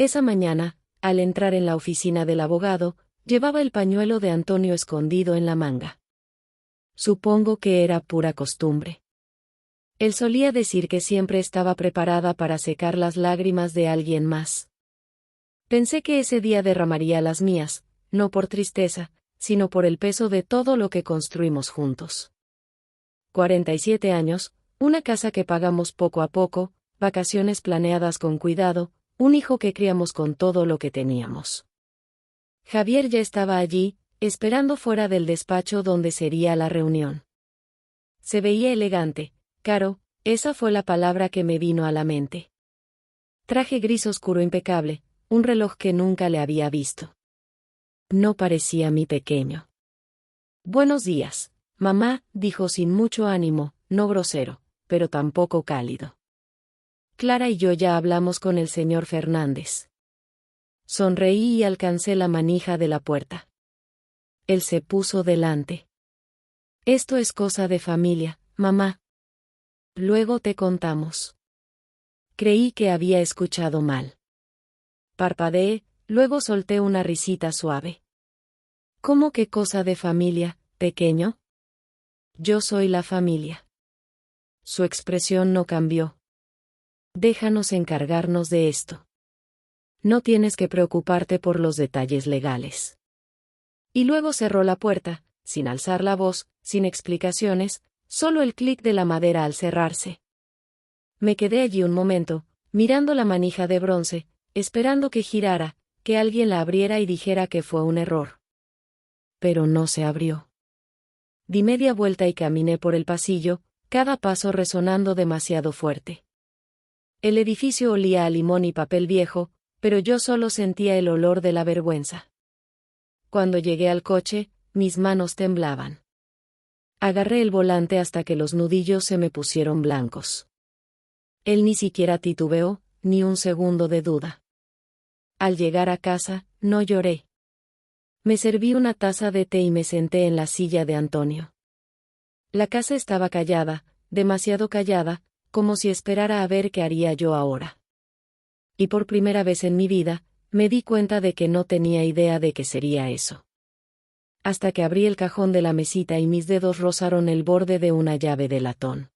Esa mañana, al entrar en la oficina del abogado, llevaba el pañuelo de Antonio escondido en la manga. Supongo que era pura costumbre. Él solía decir que siempre estaba preparada para secar las lágrimas de alguien más. Pensé que ese día derramaría las mías, no por tristeza, sino por el peso de todo lo que construimos juntos. 47 años, una casa que pagamos poco a poco, vacaciones planeadas con cuidado, un hijo que criamos con todo lo que teníamos. Javier ya estaba allí, esperando fuera del despacho donde sería la reunión. Se veía elegante, caro, esa fue la palabra que me vino a la mente. Traje gris oscuro impecable, un reloj que nunca le había visto. No parecía mi pequeño. Buenos días, mamá, dijo sin mucho ánimo, no grosero, pero tampoco cálido. Clara y yo ya hablamos con el señor Fernández. Sonreí y alcancé la manija de la puerta. Él se puso delante. Esto es cosa de familia, mamá. Luego te contamos. Creí que había escuchado mal. Parpadeé, luego solté una risita suave. ¿Cómo que cosa de familia, pequeño? Yo soy la familia. Su expresión no cambió. Déjanos encargarnos de esto. No tienes que preocuparte por los detalles legales. Y luego cerró la puerta, sin alzar la voz, sin explicaciones, solo el clic de la madera al cerrarse. Me quedé allí un momento, mirando la manija de bronce, esperando que girara, que alguien la abriera y dijera que fue un error. Pero no se abrió. Di media vuelta y caminé por el pasillo, cada paso resonando demasiado fuerte. El edificio olía a limón y papel viejo, pero yo solo sentía el olor de la vergüenza. Cuando llegué al coche, mis manos temblaban. Agarré el volante hasta que los nudillos se me pusieron blancos. Él ni siquiera titubeó, ni un segundo de duda. Al llegar a casa, no lloré. Me serví una taza de té y me senté en la silla de Antonio. La casa estaba callada, demasiado callada, como si esperara a ver qué haría yo ahora. Y por primera vez en mi vida, me di cuenta de que no tenía idea de qué sería eso. Hasta que abrí el cajón de la mesita y mis dedos rozaron el borde de una llave de latón.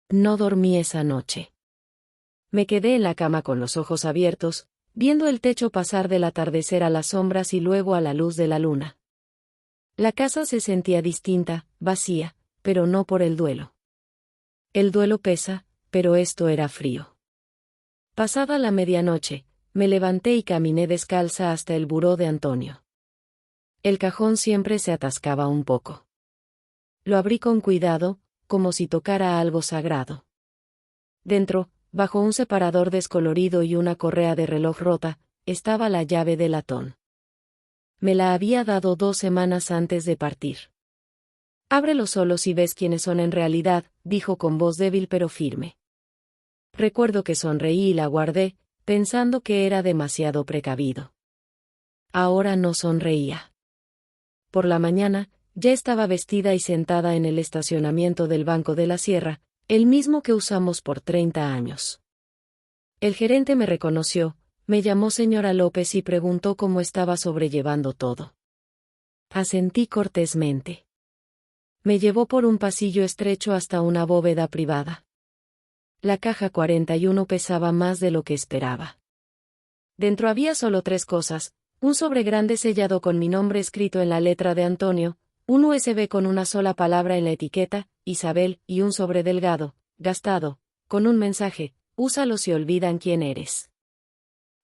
No dormí esa noche. Me quedé en la cama con los ojos abiertos, viendo el techo pasar del atardecer a las sombras y luego a la luz de la luna. La casa se sentía distinta, vacía, pero no por el duelo. El duelo pesa, pero esto era frío. Pasada la medianoche, me levanté y caminé descalza hasta el buró de Antonio. El cajón siempre se atascaba un poco. Lo abrí con cuidado, como si tocara algo sagrado. Dentro, bajo un separador descolorido y una correa de reloj rota, estaba la llave de latón. Me la había dado 2 semanas antes de partir. Ábrelo solo si ves quiénes son en realidad, dijo con voz débil pero firme. Recuerdo que sonreí y la guardé, pensando que era demasiado precavido. Ahora no sonreía. Por la mañana, ya estaba vestida y sentada en el estacionamiento del Banco de la Sierra, el mismo que usamos por 30 años. El gerente me reconoció, me llamó señora López y preguntó cómo estaba sobrellevando todo. Asentí cortésmente. Me llevó por un pasillo estrecho hasta una bóveda privada. La caja 41 pesaba más de lo que esperaba. Dentro había solo 3 cosas, un sobre grande sellado con mi nombre escrito en la letra de Antonio, un USB con una sola palabra en la etiqueta, Isabel, y un sobre delgado, gastado, con un mensaje, úsalo si olvidan quién eres.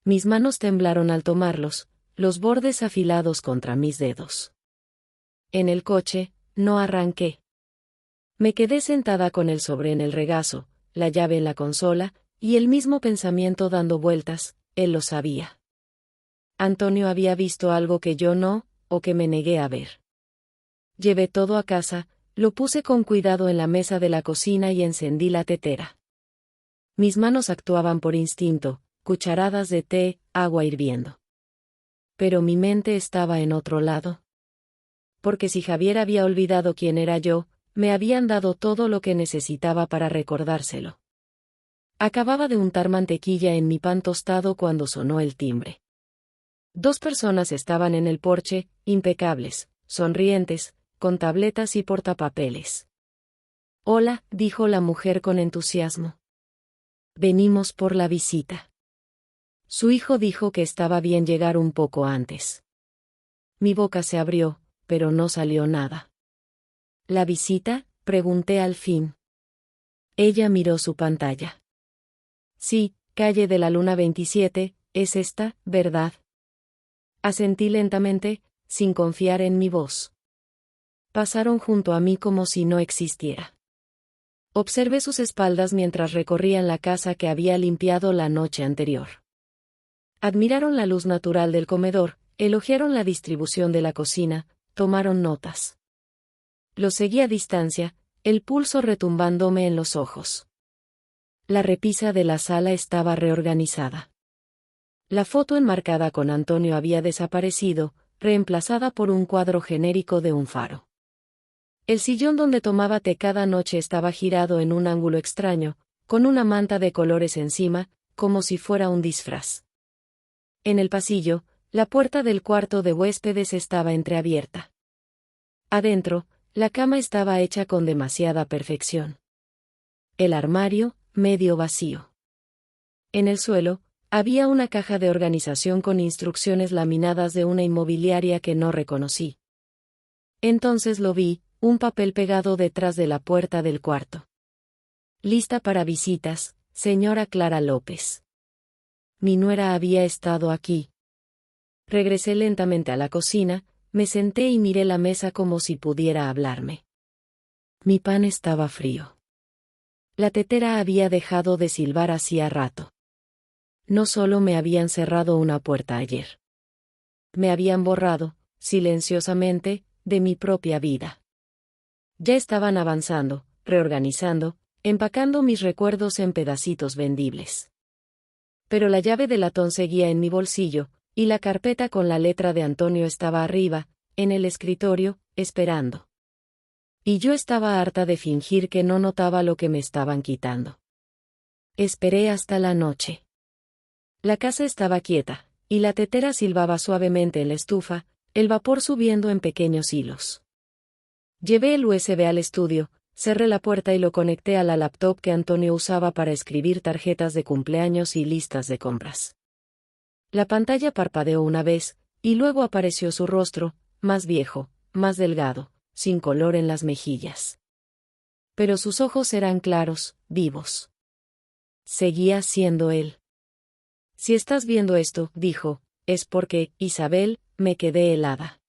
Mis manos temblaron al tomarlos, los bordes afilados contra mis dedos. En el coche, no arranqué. Me quedé sentada con el sobre en el regazo, la llave en la consola, y el mismo pensamiento dando vueltas, él lo sabía. Antonio había visto algo que yo no, o que me negué a ver. Llevé todo a casa, lo puse con cuidado en la mesa de la cocina y encendí la tetera. Mis manos actuaban por instinto, cucharadas de té, agua hirviendo. Pero mi mente estaba en otro lado. Porque si Javier había olvidado quién era yo, me habían dado todo lo que necesitaba para recordárselo. Acababa de untar mantequilla en mi pan tostado cuando sonó el timbre. 2 personas estaban en el porche, impecables, sonrientes, con tabletas y portapapeles. «Hola», dijo la mujer con entusiasmo. «Venimos por la visita». Su hijo dijo que estaba bien llegar un poco antes. Mi boca se abrió, pero no salió nada. «¿La visita?», pregunté al fin. Ella miró su pantalla. «Sí, calle de la Luna 27, es esta, ¿verdad?». Asentí lentamente, sin confiar en mi voz. Pasaron junto a mí como si no existiera. Observé sus espaldas mientras recorrían la casa que había limpiado la noche anterior. Admiraron la luz natural del comedor, elogiaron la distribución de la cocina, tomaron notas. Los seguí a distancia, el pulso retumbándome en los ojos. La repisa de la sala estaba reorganizada. La foto enmarcada con Antonio había desaparecido, reemplazada por un cuadro genérico de un faro. El sillón donde tomaba té cada noche estaba girado en un ángulo extraño, con una manta de colores encima, como si fuera un disfraz. En el pasillo, la puerta del cuarto de huéspedes estaba entreabierta. Adentro, la cama estaba hecha con demasiada perfección. El armario, medio vacío. En el suelo, había una caja de organización con instrucciones laminadas de una inmobiliaria que no reconocí. Entonces lo vi, un papel pegado detrás de la puerta del cuarto. «Lista para visitas, señora Clara López». Mi nuera había estado aquí. Regresé lentamente a la cocina, me senté y miré la mesa como si pudiera hablarme. Mi pan estaba frío. La tetera había dejado de silbar hacía rato. No solo me habían cerrado una puerta ayer. Me habían borrado, silenciosamente, de mi propia vida. Ya estaban avanzando, reorganizando, empacando mis recuerdos en pedacitos vendibles. Pero la llave de latón seguía en mi bolsillo, y la carpeta con la letra de Antonio estaba arriba, en el escritorio, esperando. Y yo estaba harta de fingir que no notaba lo que me estaban quitando. Esperé hasta la noche. La casa estaba quieta, y la tetera silbaba suavemente en la estufa, el vapor subiendo en pequeños hilos. Llevé el USB al estudio, cerré la puerta y lo conecté a la laptop que Antonio usaba para escribir tarjetas de cumpleaños y listas de compras. La pantalla parpadeó una vez, y luego apareció su rostro, más viejo, más delgado, sin color en las mejillas. Pero sus ojos eran claros, vivos. Seguía siendo él. «Si estás viendo esto», dijo, «es porque, Isabel», me quedé helada.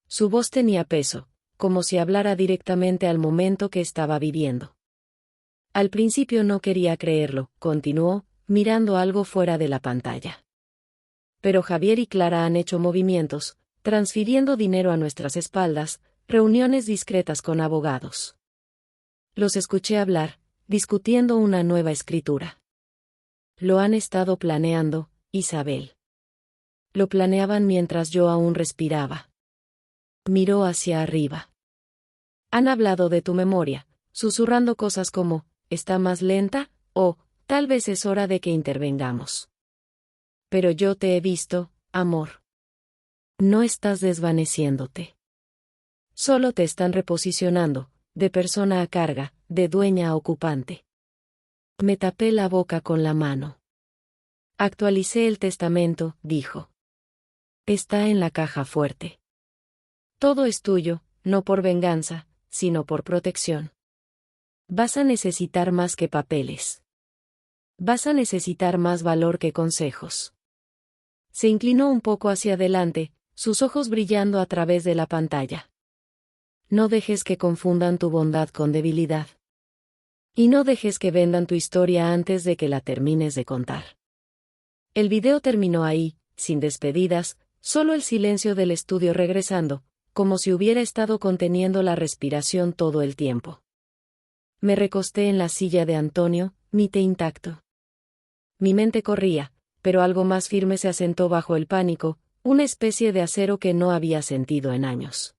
Su voz tenía peso, como si hablara directamente al momento que estaba viviendo. Al principio no quería creerlo, continuó, mirando algo fuera de la pantalla. Pero Javier y Clara han hecho movimientos, transfiriendo dinero a nuestras espaldas, reuniones discretas con abogados. Los escuché hablar, discutiendo una nueva escritura. Lo han estado planeando, Isabel. Lo planeaban mientras yo aún respiraba. Miró hacia arriba. Han hablado de tu memoria, susurrando cosas como, «¿está más lenta?», o «tal vez es hora de que intervengamos». Pero yo te he visto, amor. No estás desvaneciéndote. Solo te están reposicionando, de persona a carga, de dueña a ocupante. Me tapé la boca con la mano. Actualicé el testamento, dijo. Está en la caja fuerte. Todo es tuyo, no por venganza, sino por protección. Vas a necesitar más que papeles. Vas a necesitar más valor que consejos. Se inclinó un poco hacia adelante, sus ojos brillando a través de la pantalla. No dejes que confundan tu bondad con debilidad. Y no dejes que vendan tu historia antes de que la termines de contar. El video terminó ahí, sin despedidas, solo el silencio del estudio regresando, como si hubiera estado conteniendo la respiración todo el tiempo. Me recosté en la silla de Antonio, mi té intacto. Mi mente corría, pero algo más firme se asentó bajo el pánico, una especie de acero que no había sentido en años.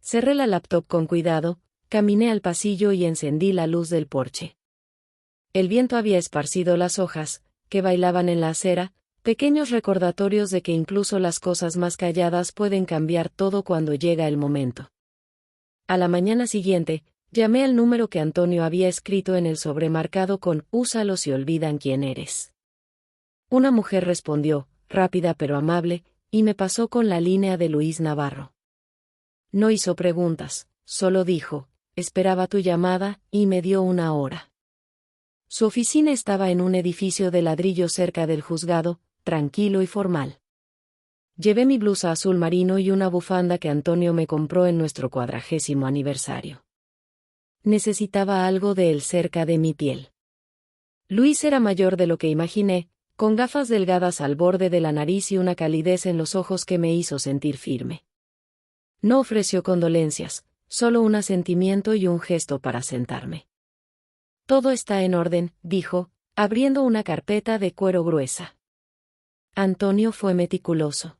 Cerré la laptop con cuidado, caminé al pasillo y encendí la luz del porche. El viento había esparcido las hojas, que bailaban en la acera, pequeños recordatorios de que incluso las cosas más calladas pueden cambiar todo cuando llega el momento. A la mañana siguiente, llamé al número que Antonio había escrito en el sobremarcado con «Úsalos y olvidan quién eres». Una mujer respondió, rápida pero amable, y me pasó con la línea de Luis Navarro. No hizo preguntas, solo dijo, esperaba tu llamada, y me dio una hora. Su oficina estaba en un edificio de ladrillo cerca del juzgado, tranquilo y formal. Llevé mi blusa azul marino y una bufanda que Antonio me compró en nuestro 40º aniversario. Necesitaba algo de él cerca de mi piel. Luis era mayor de lo que imaginé, con gafas delgadas al borde de la nariz y una calidez en los ojos que me hizo sentir firme. No ofreció condolencias, solo un asentimiento y un gesto para sentarme. Todo está en orden, dijo, abriendo una carpeta de cuero gruesa. Antonio fue meticuloso.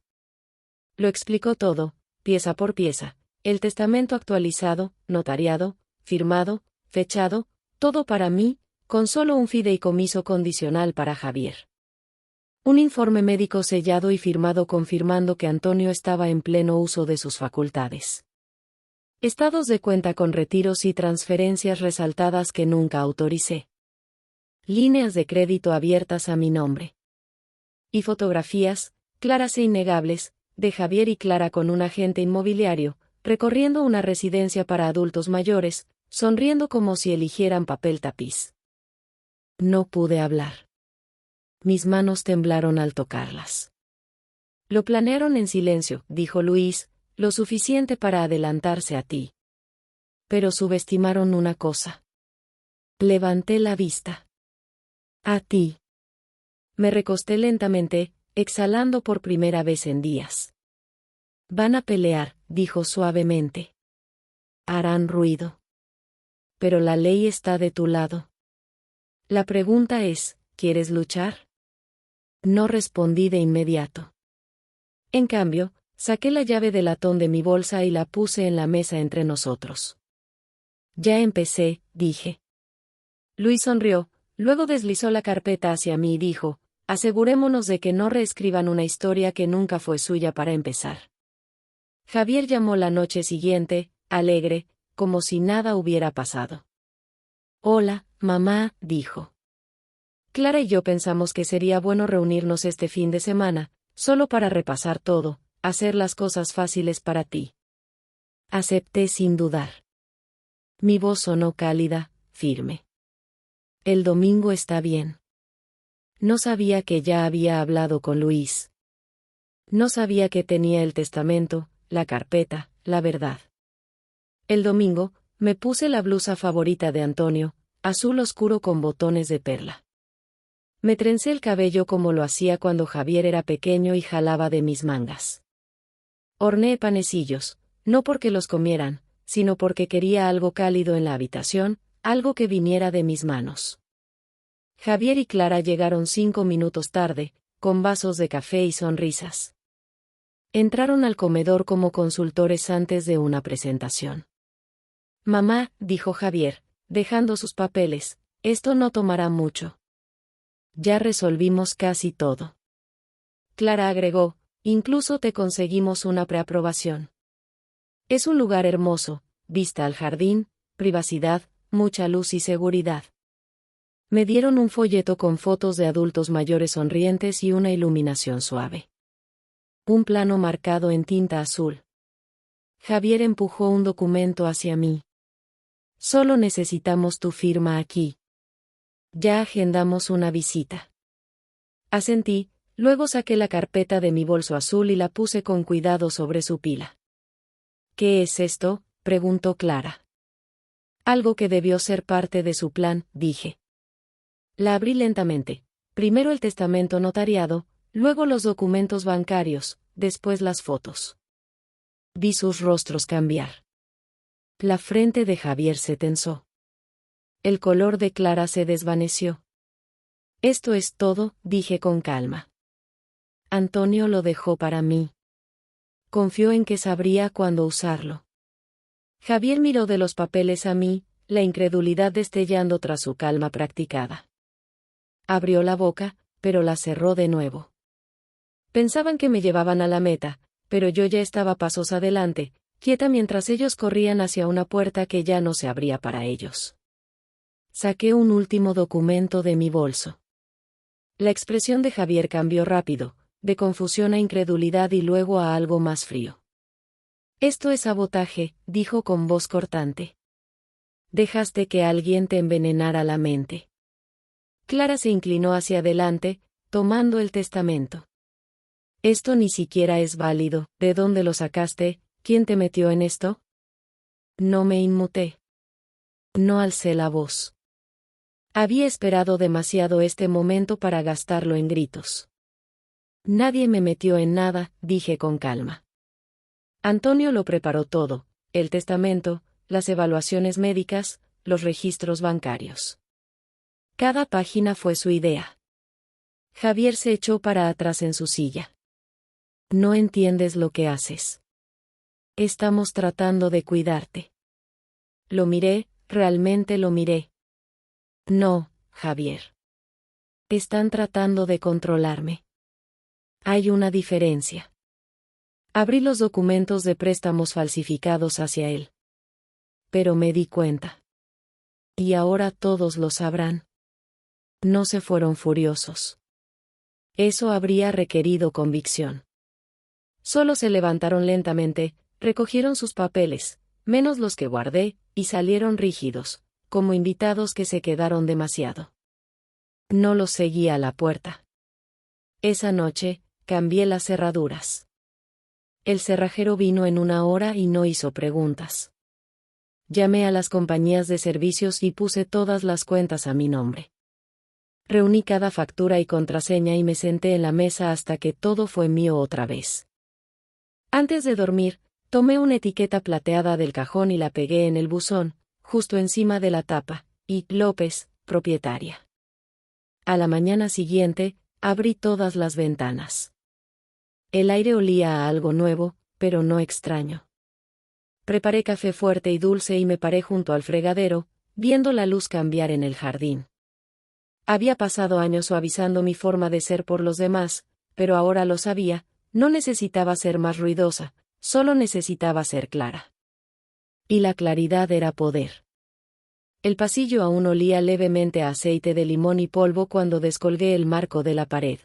Lo explicó todo, pieza por pieza, el testamento actualizado, notariado, firmado, fechado, todo para mí, con solo un fideicomiso condicional para Javier. Un informe médico sellado y firmado confirmando que Antonio estaba en pleno uso de sus facultades. Estados de cuenta con retiros y transferencias resaltadas que nunca autoricé. Líneas de crédito abiertas a mi nombre. Y fotografías, claras e innegables, de Javier y Clara con un agente inmobiliario, recorriendo una residencia para adultos mayores, sonriendo como si eligieran papel tapiz. No pude hablar. Mis manos temblaron al tocarlas. Lo planearon en silencio, dijo Luis, lo suficiente para adelantarse a ti. Pero subestimaron una cosa. Levanté la vista. A ti. Me recosté lentamente, exhalando por primera vez en días. Van a pelear, dijo suavemente. Harán ruido. Pero la ley está de tu lado. La pregunta es, ¿quieres luchar? No respondí de inmediato. En cambio, saqué la llave de latón de mi bolsa y la puse en la mesa entre nosotros. Ya empecé, dije. Luis sonrió, luego deslizó la carpeta hacia mí y dijo, asegurémonos de que no reescriban una historia que nunca fue suya para empezar. Javier llamó la noche siguiente, alegre, como si nada hubiera pasado. Hola, mamá, dijo. Clara y yo pensamos que sería bueno reunirnos este fin de semana, solo para repasar todo, hacer las cosas fáciles para ti. Acepté sin dudar. Mi voz sonó cálida, firme. El domingo está bien. No sabía que ya había hablado con Luis. No sabía que tenía el testamento, la carpeta, la verdad. El domingo, me puse la blusa favorita de Antonio, azul oscuro con botones de perla. Me trencé el cabello como lo hacía cuando Javier era pequeño y jalaba de mis mangas. Horneé panecillos, no porque los comieran, sino porque quería algo cálido en la habitación, algo que viniera de mis manos. Javier y Clara llegaron 5 minutos tarde, con vasos de café y sonrisas. Entraron al comedor como consultores antes de una presentación. Mamá, dijo Javier, dejando sus papeles, esto no tomará mucho. Ya resolvimos casi todo. Clara agregó, incluso te conseguimos una preaprobación. Es un lugar hermoso, vista al jardín, privacidad, mucha luz y seguridad. Me dieron un folleto con fotos de adultos mayores sonrientes y una iluminación suave. Un plano marcado en tinta azul. Javier empujó un documento hacia mí. Solo necesitamos tu firma aquí. Ya agendamos una visita. Asentí, luego saqué la carpeta de mi bolso azul y la puse con cuidado sobre su pila. ¿Qué es esto?, preguntó Clara. Algo que debió ser parte de su plan, dije. La abrí lentamente. Primero el testamento notariado, luego los documentos bancarios, después las fotos. Vi sus rostros cambiar. La frente de Javier se tensó. El color de Clara se desvaneció. Esto es todo, dije con calma. Antonio lo dejó para mí. Confió en que sabría cuándo usarlo. Javier miró de los papeles a mí, la incredulidad destellando tras su calma practicada. Abrió la boca, pero la cerró de nuevo. Pensaban que me llevaban a la meta, pero yo ya estaba pasos adelante, quieta mientras ellos corrían hacia una puerta que ya no se abría para ellos. Saqué un último documento de mi bolso. La expresión de Javier cambió rápido, de confusión a incredulidad y luego a algo más frío. Esto es sabotaje, dijo con voz cortante. Dejaste que alguien te envenenara la mente. Clara se inclinó hacia adelante, tomando el testamento. Esto ni siquiera es válido. ¿De dónde lo sacaste? ¿Quién te metió en esto? No me inmuté. No alcé la voz. Había esperado demasiado este momento para gastarlo en gritos. Nadie me metió en nada, dije con calma. Antonio lo preparó todo, el testamento, las evaluaciones médicas, los registros bancarios. Cada página fue su idea. Javier se echó para atrás en su silla. No entiendes lo que haces. Estamos tratando de cuidarte. Lo miré, realmente lo miré. No, Javier. Están tratando de controlarme. Hay una diferencia. Abrí los documentos de préstamos falsificados hacia él. Pero me di cuenta. Y ahora todos lo sabrán. No se fueron furiosos. Eso habría requerido convicción. Solo se levantaron lentamente, recogieron sus papeles, menos los que guardé, y salieron rígidos, como invitados que se quedaron demasiado. No los seguí a la puerta. Esa noche, cambié las cerraduras. El cerrajero vino en 1 hora y no hizo preguntas. Llamé a las compañías de servicios y puse todas las cuentas a mi nombre. Reuní cada factura y contraseña y me senté en la mesa hasta que todo fue mío otra vez. Antes de dormir, tomé una etiqueta plateada del cajón y la pegué en el buzón, justo encima de la tapa, y López, propietaria. A la mañana siguiente, abrí todas las ventanas. El aire olía a algo nuevo, pero no extraño. Preparé café fuerte y dulce y me paré junto al fregadero, viendo la luz cambiar en el jardín. Había pasado años suavizando mi forma de ser por los demás, pero ahora lo sabía, no necesitaba ser más ruidosa, solo necesitaba ser clara. Y la claridad era poder. El pasillo aún olía levemente a aceite de limón y polvo cuando descolgué el marco de la pared.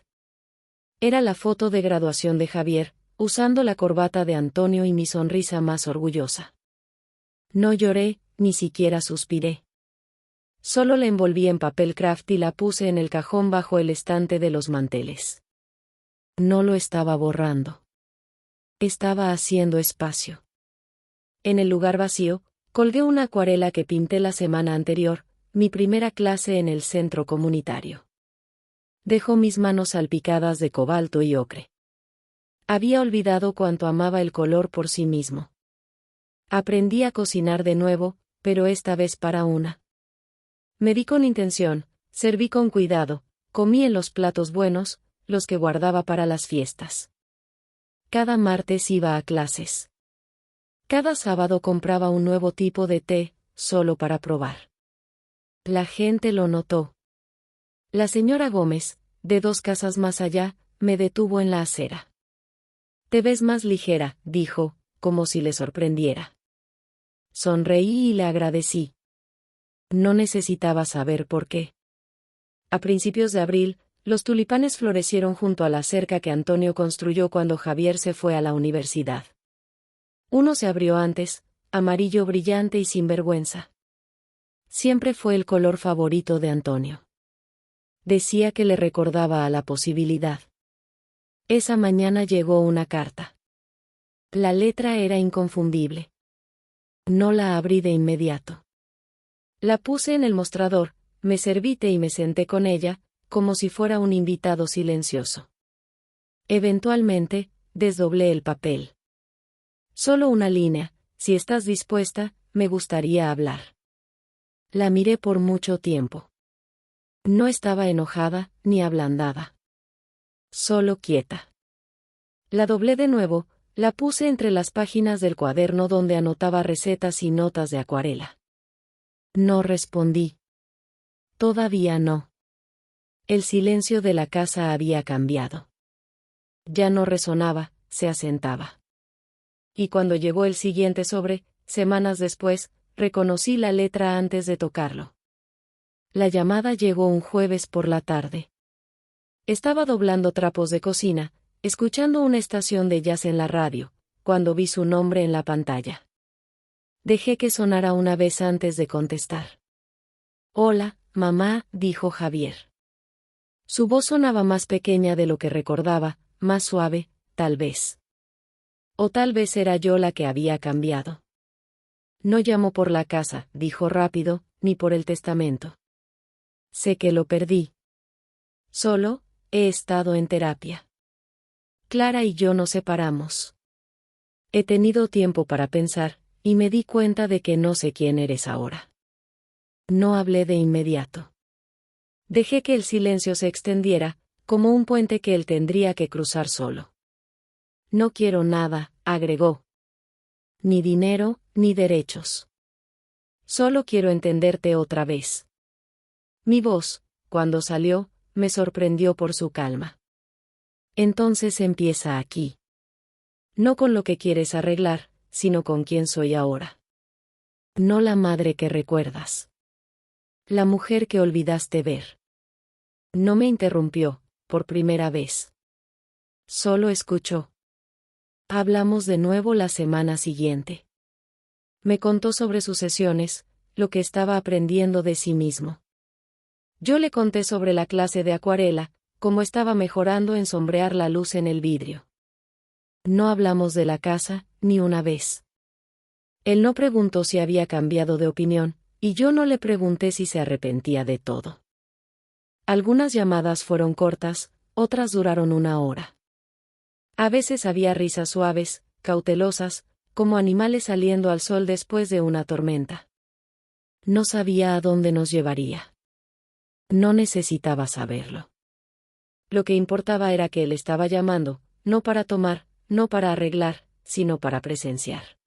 Era la foto de graduación de Javier, usando la corbata de Antonio y mi sonrisa más orgullosa. No lloré, ni siquiera suspiré. Solo la envolví en papel craft y la puse en el cajón bajo el estante de los manteles. No lo estaba borrando. Estaba haciendo espacio. En el lugar vacío, colgué una acuarela que pinté la semana anterior, mi primera clase en el centro comunitario. Dejó mis manos salpicadas de cobalto y ocre. Había olvidado cuánto amaba el color por sí mismo. Aprendí a cocinar de nuevo, pero esta vez para una. Me di con intención, serví con cuidado, comí en los platos buenos, los que guardaba para las fiestas. Cada martes iba a clases. Cada sábado compraba un nuevo tipo de té, solo para probar. La gente lo notó. La señora Gómez, de 2 casas más allá, me detuvo en la acera. Te ves más ligera, dijo, como si le sorprendiera. Sonreí y le agradecí. No necesitaba saber por qué. A principios de abril, los tulipanes florecieron junto a la cerca que Antonio construyó cuando Javier se fue a la universidad. Uno se abrió antes, amarillo brillante y sin vergüenza. Siempre fue el color favorito de Antonio. Decía que le recordaba a la posibilidad. Esa mañana llegó una carta. La letra era inconfundible. No la abrí de inmediato. La puse en el mostrador, me serví té y me senté con ella, como si fuera un invitado silencioso. Eventualmente, desdoblé el papel. Solo una línea, si estás dispuesta, me gustaría hablar. La miré por mucho tiempo. No estaba enojada, ni ablandada. Solo quieta. La doblé de nuevo, la puse entre las páginas del cuaderno donde anotaba recetas y notas de acuarela. No respondí. Todavía no. El silencio de la casa había cambiado. Ya no resonaba, se asentaba. Y cuando llegó el siguiente sobre, semanas después, reconocí la letra antes de tocarlo. La llamada llegó un jueves por la tarde. Estaba doblando trapos de cocina, escuchando una estación de jazz en la radio, cuando vi su nombre en la pantalla. Dejé que sonara una vez antes de contestar. Hola, mamá, dijo Javier. Su voz sonaba más pequeña de lo que recordaba, más suave, tal vez. O tal vez era yo la que había cambiado. No llamo por la casa, dijo rápido, ni por el testamento. Sé que lo perdí. Solo, he estado en terapia. Clara y yo nos separamos. He tenido tiempo para pensar, y me di cuenta de que no sé quién eres ahora. No hablé de inmediato. Dejé que el silencio se extendiera, como un puente que él tendría que cruzar solo. No quiero nada, agregó. Ni dinero, ni derechos. Solo quiero entenderte otra vez. Mi voz, cuando salió, me sorprendió por su calma. Entonces empieza aquí. No con lo que quieres arreglar, sino con quién soy ahora. No la madre que recuerdas. La mujer que olvidaste ver. No me interrumpió, por primera vez. Solo escuchó. Hablamos de nuevo la semana siguiente. Me contó sobre sus sesiones, lo que estaba aprendiendo de sí mismo. Yo le conté sobre la clase de acuarela, cómo estaba mejorando en sombrear la luz en el vidrio. No hablamos de la casa, ni una vez. Él no preguntó si había cambiado de opinión, y yo no le pregunté si se arrepentía de todo. Algunas llamadas fueron cortas, otras duraron una hora. A veces había risas suaves, cautelosas, como animales saliendo al sol después de una tormenta. No sabía a dónde nos llevaría. No necesitaba saberlo. Lo que importaba era que él estaba llamando, no para tomar, no para arreglar, sino para presenciar.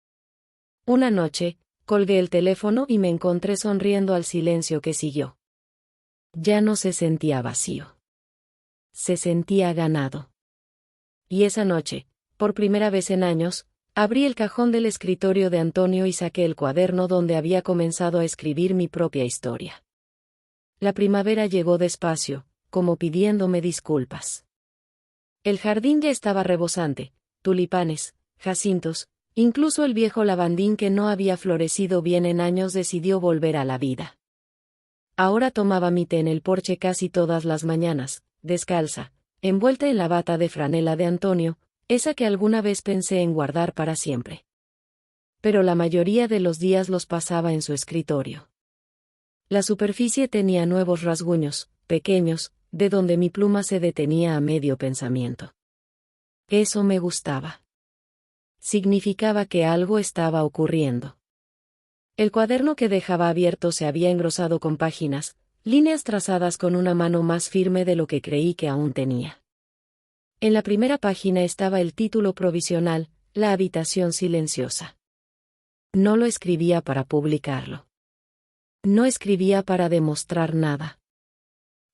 Una noche, colgué el teléfono y me encontré sonriendo al silencio que siguió. Ya no se sentía vacío. Se sentía ganado. Y esa noche, por primera vez en años, abrí el cajón del escritorio de Antonio y saqué el cuaderno donde había comenzado a escribir mi propia historia. La primavera llegó despacio, como pidiéndome disculpas. El jardín ya estaba rebosante, tulipanes, jacintos, incluso el viejo lavandín que no había florecido bien en años decidió volver a la vida. Ahora tomaba mi té en el porche casi todas las mañanas, descalza, envuelta en la bata de franela de Antonio, esa que alguna vez pensé en guardar para siempre. Pero la mayoría de los días los pasaba en su escritorio. La superficie tenía nuevos rasguños, pequeños, de donde mi pluma se detenía a medio pensamiento. Eso me gustaba. Significaba que algo estaba ocurriendo. El cuaderno que dejaba abierto se había engrosado con páginas, líneas trazadas con una mano más firme de lo que creí que aún tenía. En la primera página estaba el título provisional, La habitación silenciosa. No lo escribía para publicarlo. No escribía para demostrar nada.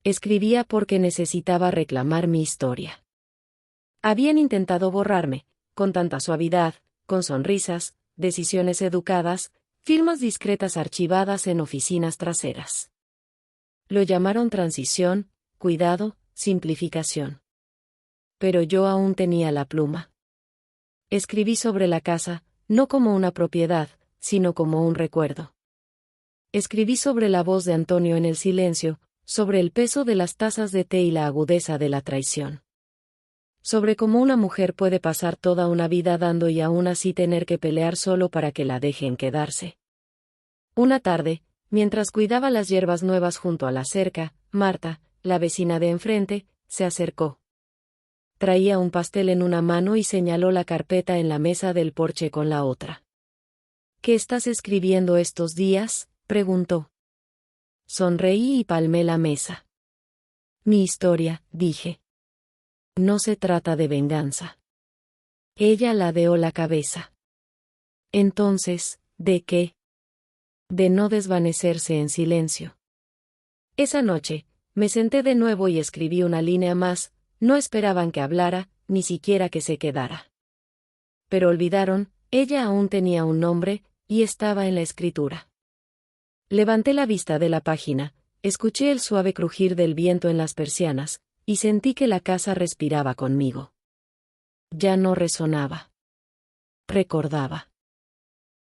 Escribía porque necesitaba reclamar mi historia. Habían intentado borrarme, con tanta suavidad, con sonrisas, decisiones educadas, firmas discretas archivadas en oficinas traseras. Lo llamaron transición, cuidado, simplificación. Pero yo aún tenía la pluma. Escribí sobre la casa, no como una propiedad, sino como un recuerdo. Escribí sobre la voz de Antonio en el silencio, sobre el peso de las tazas de té y la agudeza de la traición. Sobre cómo una mujer puede pasar toda una vida dando y aún así tener que pelear solo para que la dejen quedarse. Una tarde, mientras cuidaba las hierbas nuevas junto a la cerca, Marta, la vecina de enfrente, se acercó. Traía un pastel en una mano y señaló la carpeta en la mesa del porche con la otra. ¿Qué estás escribiendo estos días?, preguntó. Sonreí y palmé la mesa. Mi historia, dije. No se trata de venganza. Ella ladeó la cabeza. Entonces, ¿de qué? de no desvanecerse en silencio. Esa noche, me senté de nuevo y escribí una línea más. No esperaban que hablara, ni siquiera que se quedara. Pero olvidaron, ella aún tenía un nombre, y estaba en la escritura. Levanté la vista de la página, escuché el suave crujir del viento en las persianas, y sentí que la casa respiraba conmigo. Ya no resonaba. Recordaba.